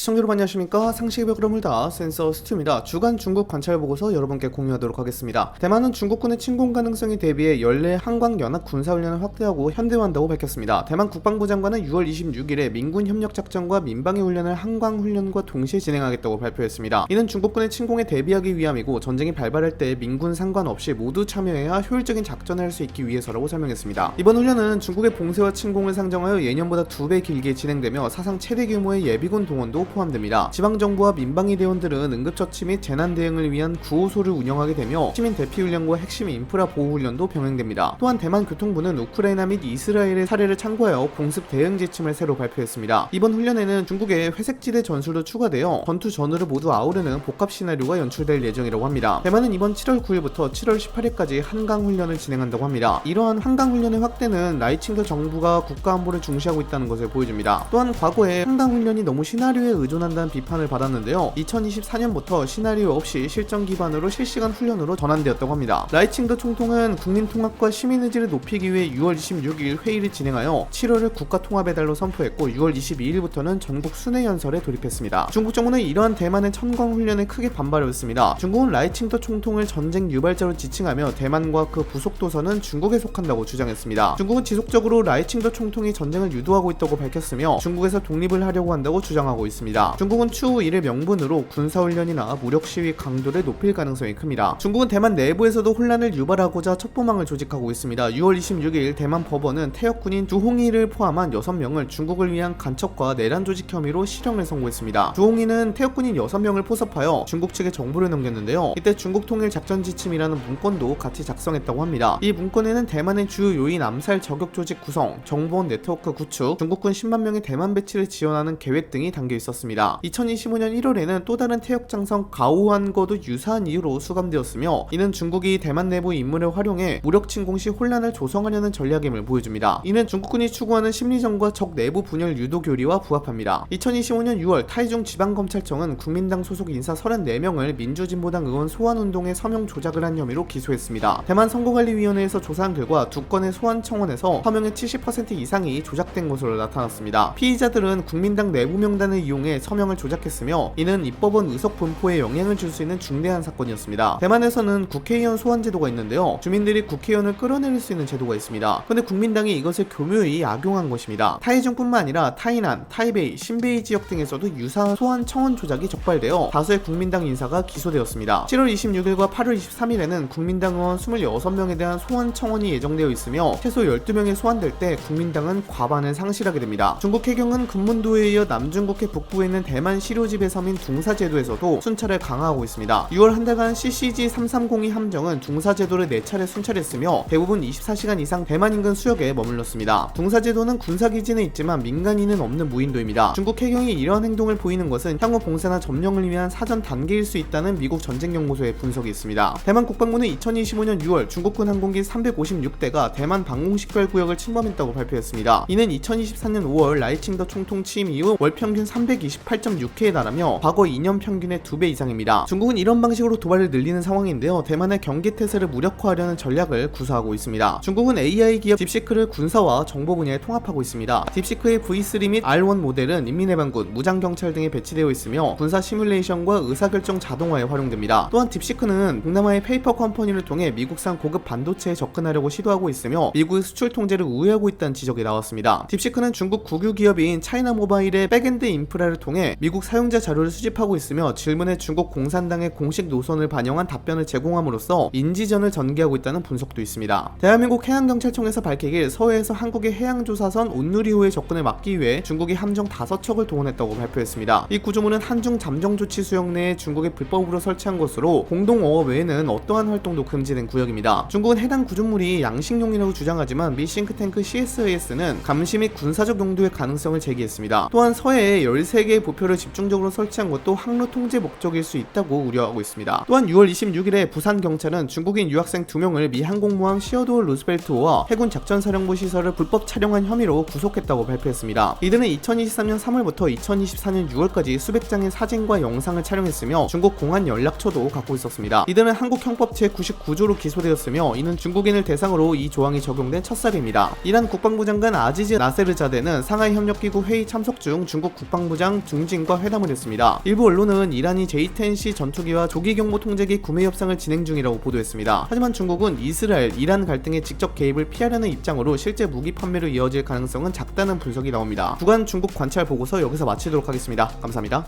시청자 여러분 안녕하십니까. 상식의 벽을 허물다 센서 스튜입니다. 주간 중국 관찰 보고서 여러분께 공유하도록 하겠습니다. 대만은 중국군의 침공 가능성에 대비해 연례 한광연합 군사훈련을 확대하고 현대화한다고 밝혔습니다. 대만 국방부 장관은 6월 26일에 민군 협력작전과 민방위 훈련을 한광훈련과 동시에 진행하겠다고 발표했습니다. 이는 중국군의 침공에 대비하기 위함이고 전쟁이 발발할 때 민군 상관없이 모두 참여해야 효율적인 작전을 할 수 있기 위해서라고 설명했습니다. 이번 훈련은 중국의 봉쇄와 침공을 상정하여 예년보다 2배 길게 진행되며 사상 최대 규모의 예비군 동원도 포함됩니다. 지방정부와 민방위 대원들은 응급처치 및 재난 대응을 위한 구호소를 운영하게 되며 시민 대피훈련과 핵심 인프라 보호훈련도 병행됩니다. 또한 대만 교통부는 우크라이나 및 이스라엘의 사례를 참고하여 공습 대응 지침을 새로 발표했습니다. 이번 훈련에는 중국의 회색지대 전술도 추가되어 전투 전후를 모두 아우르는 복합 시나리오가 연출될 예정이라고 합니다. 대만은 이번 7월 9일부터 7월 18일까지 한강훈련을 진행한다고 합니다. 이러한 한강훈련의 확대는 라이칭도 정부가 국가안보를 중시하고 있다는 것을 보여줍니다. 또한 과거에 한강훈련이 너무 시나리오에 의존한다는 비판을 받았는데요. 2024년부터 시나리오 없이 실전 기반으로 실시간 훈련으로 전환되었다고 합니다. 라이칭도 총통은 국민통합과 시민의지를 높이기 위해 6월 26일 회의를 진행하여 7월을 국가통합의 달로 선포했고 6월 22일부터는 전국 순회연설에 돌입했습니다. 중국 정부는 이러한 대만의 천광훈련에 크게 반발했습니다. 중국은 라이칭도 총통을 전쟁 유발자로 지칭하며 대만과 그 부속도서는 중국에 속한다고 주장했습니다. 중국은 지속적으로 라이칭도 총통이 전쟁을 유도하고 있다고 밝혔으며 중국에서 독립을 하려고 한다고 주장하고 있습니다. 중국은 추후 이를 명분으로 군사훈련이나 무력시위 강도를 높일 가능성이 큽니다. 중국은 대만 내부에서도 혼란을 유발하고자 첩보망을 조직하고 있습니다. 6월 26일 대만 법원은 태역군인 주홍이를 포함한 6명을 중국을 위한 간첩과 내란 조직 혐의로 실형을 선고했습니다. 주홍이는 태역군인 6명을 포섭하여 중국 측에 정보를 넘겼는데요. 이때 중국 통일 작전 지침이라는 문건도 같이 작성했다고 합니다. 이 문건에는 대만의 주요 요인 암살 저격 조직 구성, 정보원 네트워크 구축, 중국군 10만 명의 대만 배치를 지원하는 계획 등이 담겨 있었습니다. 2025년 1월에는 또 다른 태역 장성 가오한거도 유사한 이유로 수감되었으며 이는 중국이 대만 내부 인물을 활용해 무력 침공 시 혼란을 조성하려는 전략임을 보여줍니다. 이는 중국군이 추구하는 심리전과 적 내부 분열 유도 교리와 부합합니다. 2025년 6월 타이중 지방검찰청은 국민당 소속 인사 34명을 민주진보당 의원 소환운동에 서명 조작을 한 혐의로 기소했습니다. 대만 선거관리위원회에서 조사한 결과 두 건의 소환 청원에서 서명의 70% 이상이 조작된 것으로 나타났습니다. 피의자들은 국민당 내부 명단을 이용해 서명을 조작했으며 이는 입법원 의석 분포에 영향을 줄 수 있는 중대한 사건이었습니다. 대만에서는 국회의원 소환 제도가 있는데요. 주민들이 국회의원을 끌어내릴 수 있는 제도가 있습니다. 그런데 국민당이 이것을 교묘히 악용한 것입니다. 타이중뿐만 아니라 타이난, 타이베이, 신베이 지역 등에서도 유사한 소환 청원 조작이 적발되어 다수의 국민당 인사가 기소되었습니다. 7월 26일과 8월 23일에는 국민당 의원 26명에 대한 소환 청원이 예정되어 있으며 최소 12명이 소환될 때 국민당은 과반을 상실하게 됩니다. 중국 해경은 금문도에 이어 남중국해 북부에 있는 대만 시료지배 섬인 둥사제도에서도 순찰을 강화하고 있습니다. 6월 한 달간 CCG-330이 함정은 둥사제도를 4차례 순찰했으며 대부분 24시간 이상 대만 인근 수역에 머물렀습니다. 둥사제도는 군사기지는 있지만 민간인은 없는 무인도입니다. 중국 해경이 이러한 행동을 보이는 것은 향후 봉쇄나 점령을 위한 사전 단계일 수 있다는 미국 전쟁연구소의 분석이 있습니다. 대만 국방부는 2025년 6월 중국군 항공기 356대가 대만 방공식별구역을 침범했다고 발표했습니다. 이는 2024년 5월 라이칭더 총통 취임 이후 월 평균 328.6회에 달하며 과거 2년 평균의 2배 이상입니다. 중국은 이런 방식으로 도발을 늘리는 상황인데요. 대만의 경계태세를 무력화하려는 전략을 구사하고 있습니다. 중국은 AI 기업 딥시크를 군사와 정보 분야에 통합하고 있습니다. 딥시크의 V3 및 R1 모델은 인민해방군, 무장경찰 등에 배치되어 있으며 군사 시뮬레이션과 의사결정 자동화에 활용됩니다. 또한 딥시크는 동남아의 페이퍼 컴퍼니를 통해 미국산 고급 반도체에 접근하려고 시도하고 있으며 미국의 수출 통제를 우회하고 있다는 지적이 나왔습니다. 딥시크는 중국 국유 기업인 차이나 모바일의 백엔드 인프라를 통해 미국 사용자 자료를 수집하고 있으며 질문에 중국 공산당의 공식 노선을 반영한 답변을 제공함으로써 인지전을 전개하고 있다는 분석도 있습니다. 대한민국 해양경찰청에서 밝히길 서해에서 한국의 해양조사선 온누리호의 접근을 막기 위해 중국이 함정 5척을 동원했다고 발표했습니다. 이 구조물은 한중 잠정조치 수역 내에 중국이 불법으로 설치한 것으로 공동어업 외에는 어떠한 활동도 금지된 구역입니다. 중국은 해당 구조물이 양식용이라고 주장하지만 미 싱크탱크 CSIS는 감시 및 군사적 용도의 가능성을 제기했습니다. 또한 서해에 13개의 부표를 집중적으로 설치한 것도 항로 통제 목적일 수 있다고 우려하고 있습니다. 또한 6월 26일에 부산경찰은 중국인 유학생 2명을 미 항공모함 시어도어 루스벨트호와 해군 작전사령부 시설을 불법 촬영한 혐의로 구속했다고 발표했습니다. 이들은 2023년 3월부터 2024년 6월까지 수백 장의 사진과 영상을 촬영했으며 중국 공안 연락처도 갖고 있었습니다. 이들은 한국 형법 제99조로 기소되었으며 이는 중국인을 대상으로 이 조항이 적용된 첫살입니다. 이란 국방부 장관 아지즈 나세르자데는 상하이 협력기구 회의 참석 중 중국 국방부장 정상 중진과 회담을 했습니다. 일부 언론은 이란이 J-10C 전투기와 조기 경보 통제기 구매 협상을 진행 중이라고 보도했습니다. 하지만 중국은 이스라엘, 이란 갈등에 직접 개입을 피하려는 입장으로 실제 무기 판매로 이어질 가능성은 작다는 분석이 나옵니다. 주간 중국 관찰 보고서 여기서 마치도록 하겠습니다. 감사합니다.